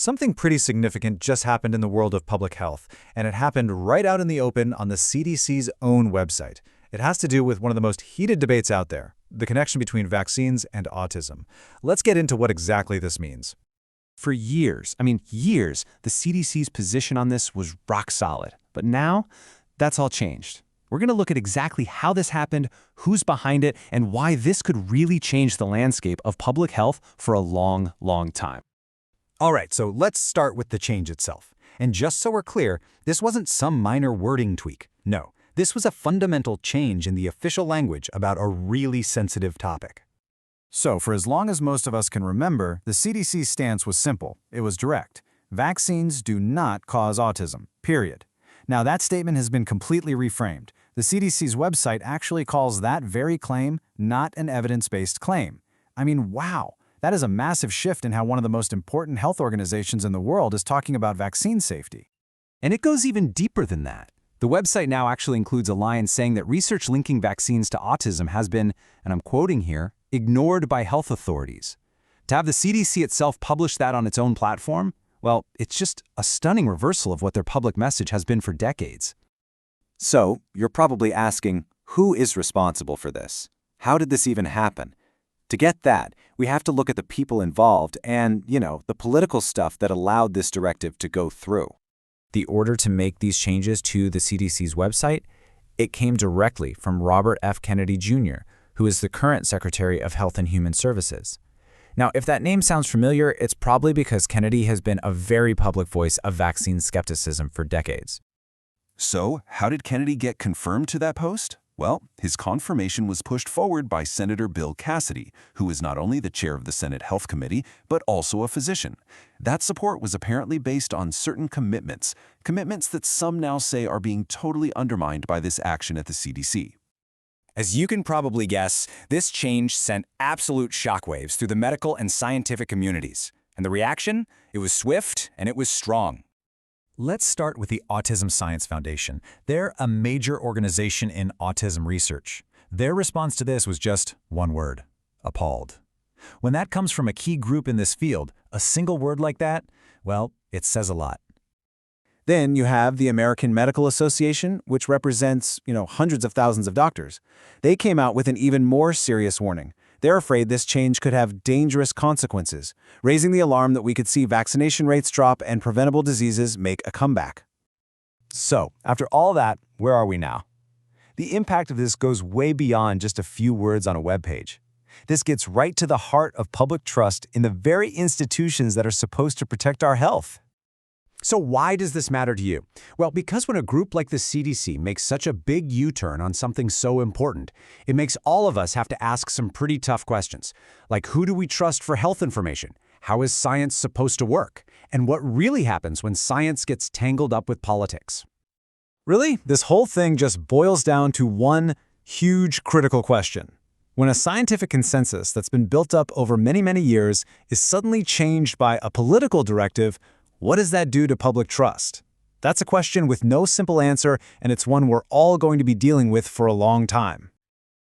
Something pretty significant just happened in the world of public health, and it happened right out in the open on the CDC's own website. It has to do with one of the most heated debates out there, the connection between vaccines and autism. Let's get into what exactly this means. For years, years, the CDC's position on this was rock solid. But now, that's all changed. We're going to look at exactly how this happened, who's behind it, and why this could really change the landscape of public health for a long, long time. All right, so let's start with the change itself. And just so we're clear, this wasn't some minor wording tweak. No, this was a fundamental change in the official language about a really sensitive topic. So, for as long as most of us can remember, the CDC's stance was simple. It was direct. Vaccines do not cause autism, period. Now, that statement has been completely reframed. The CDC's website actually calls that very claim not an evidence-based claim. Wow, that is a massive shift in how one of the most important health organizations in the world is talking about vaccine safety. And it goes even deeper than that. The website now actually includes a line saying that research linking vaccines to autism has been, and I'm quoting here, ignored by health authorities. To have the CDC itself publish that on its own platform, well, it's just a stunning reversal of what their public message has been for decades. So, you're probably asking, who is responsible for this? How did this even happen? To get that, we have to look at the people involved and, the political stuff that allowed this directive to go through. The order to make these changes to the CDC's website, it came directly from Robert F. Kennedy Jr., who is the current Secretary of Health and Human Services. Now, if that name sounds familiar, it's probably because Kennedy has been a very public voice of vaccine skepticism for decades. So, how did Kennedy get confirmed to that post? Well, his confirmation was pushed forward by Senator Bill Cassidy, who is not only the chair of the Senate Health Committee, but also a physician. That support was apparently based on certain commitments that some now say are being totally undermined by this action at the CDC. As you can probably guess, this change sent absolute shockwaves through the medical and scientific communities. And the reaction? It was swift and it was strong. Let's start with the Autism Science Foundation. They're a major organization in autism research. Their response to this was just one word: appalled. When that comes from a key group in this field, a single word like that, well, it says a lot. Then you have the American Medical Association, which represents, hundreds of thousands of doctors. They came out with an even more serious warning. They're afraid this change could have dangerous consequences, raising the alarm that we could see vaccination rates drop and preventable diseases make a comeback. So, after all that, where are we now? The impact of this goes way beyond just a few words on a web page. This gets right to the heart of public trust in the very institutions that are supposed to protect our health. So why does this matter to you? Well, because when a group like the CDC makes such a big U-turn on something so important, it makes all of us have to ask some pretty tough questions. Like, who do we trust for health information? How is science supposed to work? And what really happens when science gets tangled up with politics? Really, this whole thing just boils down to one huge critical question. When a scientific consensus that's been built up over many, many years is suddenly changed by a political directive, what does that do to public trust? That's a question with no simple answer, and it's one we're all going to be dealing with for a long time.